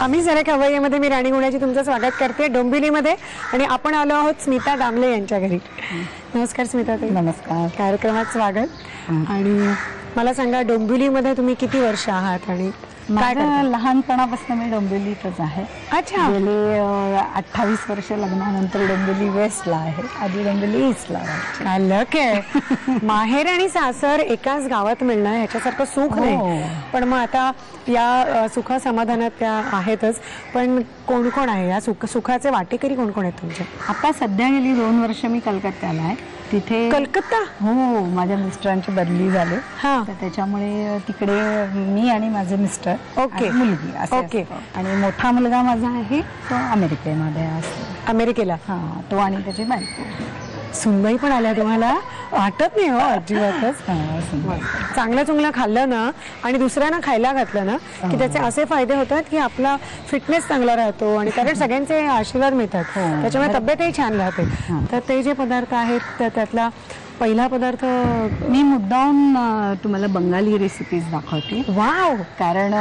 आम्ही जरा खवय्यामध्ये मी राणी गुण्याची तुमचं स्वागत करते डोंबिवलीमध्ये आणि आपण आलो आहोत स्मिता दामले यांच्या घरी। नमस्कार स्मिता ताई। नमस्कार। कार्यक्रमात स्वागत। आणि मला सांगा डोंबिवलीमध्ये तुम्ही किती वर्ष आहात आणि काय करता? लहानपणापासून मी डोंबिवलीतच आहे। अच्छा। गेले 28 वर्ष लग्नानंतर डोंबिवली वेस्टला आहे, आधी डोंबिवली ईस्टला आहे। काय लक आहे, माहेर आणि सासर एकाच गावात मिळणं ह्याच्यासारखं सुख नाही। पण मग आता या सुख समाधानात त्या आहेतच, पण कोण कोण आहे या सुखाचे वाटेकरी कोण कोण आहेत तुमचे? आता सध्या गेली 2 वर्ष मी कलकत्त्याला आहे। तिथे कलकत्ता? हो, माझ्या मिस्टरांची बदली झाली, तर त्याच्यामुळे तिकडे मी आणि माझे मिस्टर, मुलगी असे। आणि मोठा मुलगा माझा आहे तो अमेरिकेमध्ये असतो। अमेरिकेला? हां, तो आणि त्याची बायको। सुनबाई पण आल्या तुम्हाला? वाटत नाही हो अजिबातच। चांगलं चुंगलं खाल्लं ना आणि दुसऱ्यांना खायला घातलं ना की त्याचे असे फायदे होतात की आपला फिटनेस चांगला राहतो आणि कारण सगळ्यांचे आशीर्वाद मिळतात, त्याच्यामुळे तब्येतही छान राहते। तर ते जे पदार्थ आहेत त्यातला पहिला पदार्थ मी मुद्दाम तुम्हाला बंगाली रेसिपीज दाखवते। वाव, कारण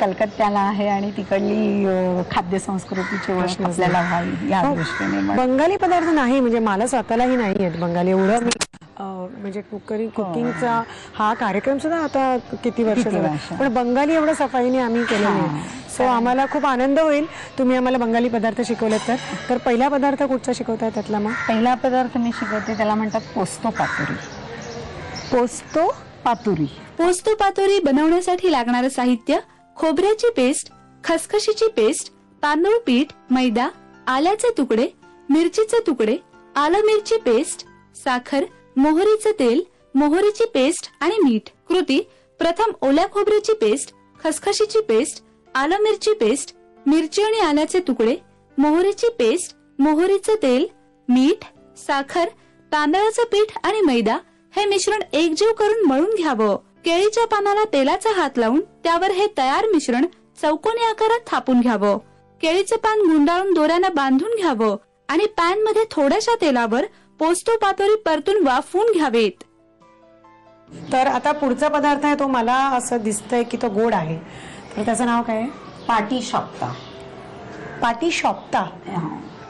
कलकत्त्याला आहे आणि तिकडली खाद्य संस्कृतीची ओळख आपल्याला व्हावी या दृष्टीने। बंगाली पदार्थ नाही म्हणजे मला स्वतःलाही नाही येत बंगाली एवढं, मी म्हणजे कुकिंगचा हा कार्यक्रम सुद्धा आता किती वर्ष झाला, पण बंगाली एवढं सफाईने आम्ही केलं नाही। सो आम्हाला खूप आनंद होईल तुम्ही आम्हाला बंगाली पदार्थ शिकवलेत तर पहिला पदार्थ कुठचा शिकवताय त्यातला? मग पहिला पदार्थ मी शिकवते त्याला म्हणतात पोस्तो पातुरी। पोस्तो पातुरी? पोस्तो पातुरी बनवण्यासाठी लागणारं साहित्य: खोबऱ्याची पेस्ट, खसखशीची पेस्ट, तांदूळ पीठ, मैदा, आल्याचे तुकडे, मिरचीचे तुकडे, आलं मिरची पेस्ट, साखर, मोहरीचे तेल, मोहरीची पेस्ट आणि मीठ। कृती: प्रथम ओल्या खोबऱ्याची पेस्ट, खसखशीची पेस्ट, आलं मिरची पेस्ट, मिरची आणि आल्याचे तुकडे, मोहरीची पेस्ट, मोहरीचे तेल, मीठ, साखर, तांदळाचं पीठ आणि मैदा हे मिश्रण एकजीव करून मळून घ्यावं। केळीच्या पानाला तेलाचा हात लावून त्यावर हे तयार मिश्रण चौकोनी आकारात थापून घ्यावं। केळीचे पान गुंडाळून दोऱ्यानं बांधून घ्यावं आणि पॅन मध्ये थोड्याशा तेलावर पोस्तो पातुरी परतून वाफवून घ्यावेत। तर आता पुढचा पदार्थ आहे तो मला असं दिसतंय की तो गोड आहे, तर त्याचं नाव काय आहे? पाटीशोप्ता। पाटीशोप्ता?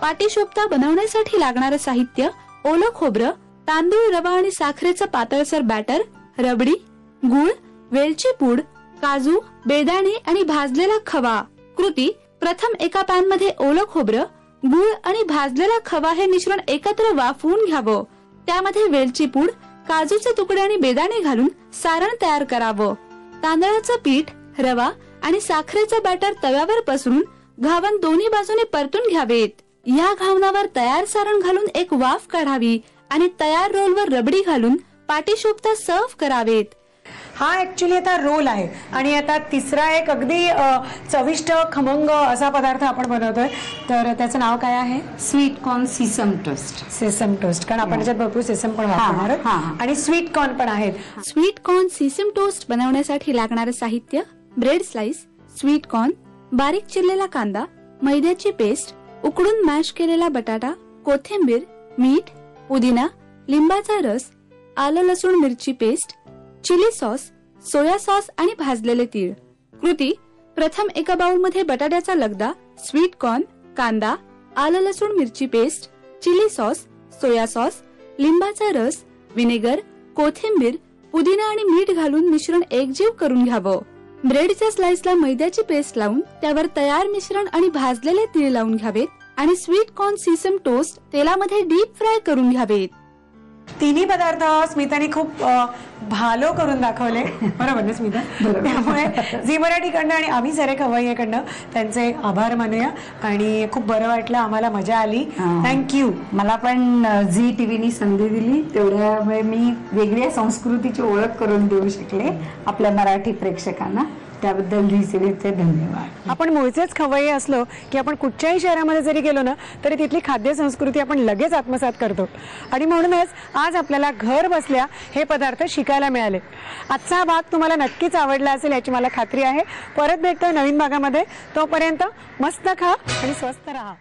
पाटीशोप्ता बनवण्यासाठी लागणारं साहित्य: ओलं खोबरं, तांदूळ, रवा आणि साखरेचं पातळसर बॅटर, रबडी, गूळ, वेलची पूड, काजू, बेदाणे आणि भाजलेला खवा। कृती: प्रथम एका पॅन मध्ये ओलं खोबरं, गूळ आणि भाजलेला खवा हे मिश्रण एकत्र वाफवून घ्यावं। त्यामध्ये वेलची पूड, काजूचे तुकडे आणि बेदाणे घालून सारण तयार करावं। तांदळाचं पीठ, रवा आणि साखरेचं बॅटर तव्यावर पसरून घावन दोन्ही बाजूने परतून घ्यावेत। या घावनावर तयार सारण घालून एक वाफ काढावी आणि तयार रोलवर रबडी घालून पाटीशोप्ता सर्व्ह करावेत। हा ऍक्च्युली आता रोल आहे। आणि आता तिसरा एक अगदी चविष्ट खमंग असा पदार्थ आपण बनवतोय, तर त्याचं नाव काय आहे? Sweet corn सेसम toast. सेसम टोस्ट, कारण आपण त्याच्यात भरपूर सेसम पण वापरणार आहोत आणि स्वीट कॉर्न पण आहेत। स्वीट कॉर्न सेसम टोस्ट बनवण्यासाठी लागणारं साहित्य: ब्रेड स्लाइस, स्वीट कॉर्न, बारीक चिरलेला कांदा, मैद्याची पेस्ट, उकडून मॅश केलेला बटाटा, कोथिंबीर, मीठ, पुदिना, लिंबाचा रस, आलं लसूण मिरची paste, chilli sauce, soya sauce आणि भाजलेले तीळ। कृती: प्रथम एका बाउल मध्ये बटाट्याचा लगदा, स्वीट कॉर्न, कांदा, आलं लसूण मिरची paste, chilli sauce, soya sauce, लिंबाचा रस, विनेगर, कोथिंबीर, पुदिना आणि मीठ घालून मिश्रण एकजीव करून घ्यावं। ब्रेडच्या स्लाइसला मैद्याची पेस्ट लावून त्यावर तयार मिश्रण आणि भाजलेले तीळ लावून घ्यावेत आणि स्वीट कॉर्न सेसम टोस्ट तेलामध्ये डीप फ्राय करून घ्यावेत। तिन्ही पदार्थ स्मिताने खूप भालो करून दाखवले, बरोबर ना स्मिता? त्यामुळे झी मराठीकडनं आणि आम्ही सरे खवय्याकडनं त्यांचे आभार मानूया आणि खूप बरं वाटलं, आम्हाला मजा आली। थँक्यू। मला पण झी टीव्हीनी संधी दिली, तेवढ्यामुळे मी वेगळ्या संस्कृतीची ओळख करून देऊ शकले आपल्या मराठी प्रेक्षकांना, त्याबद्दल झीचे धन्यवाद। आपण मूळचेच खवय्ये असलो की आपण कुठच्याही शहरामध्ये जरी गेलो ना तरी तिथली खाद्य संस्कृती आपण लगेच आत्मसात करतो आणि म्हणूनच आज आपल्याला घर बसल्या हे पदार्थ शिकायला मिळाले। आजचा भाग तुम्हाला नक्कीच आवडला असेल याची मला खात्री आहे। परत भेटतो नवीन भागामध्ये, तोपर्यंत मस्त खा आणि स्वस्थ राहा।